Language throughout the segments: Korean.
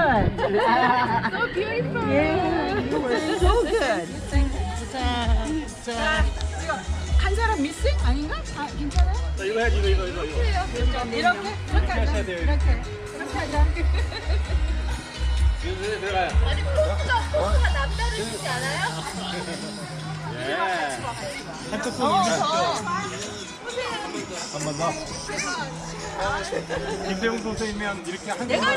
good. So beautiful. Yeah, you were so good. 자, 이거 한 사람 미싱 아닌가? 아 괜찮아요? 이거 해야지 이거. 이렇게 하자. 이렇게 하자. 이거 들어가요. 아니 포스가 남다르지 않아요? 예. 한쪽 한번 더. 김대웅 선생님이면 이렇게 한 내가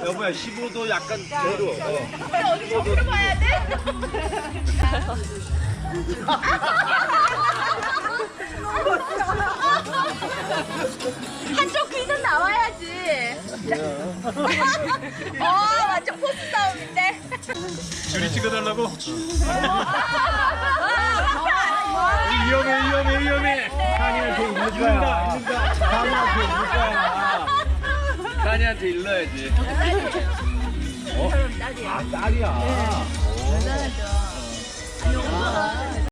여보야 15도 약간 대로. 어디 저기로 봐야 돼? 한쪽 귀는 나와야지. 완전 포스 싸움인데. 줄이 찍어달라고. 위험해. 칸이한테 일를 거야. 칸이한테 일를 거야. 칸이한테 일러야지. 어? 아, 딸이야. 오.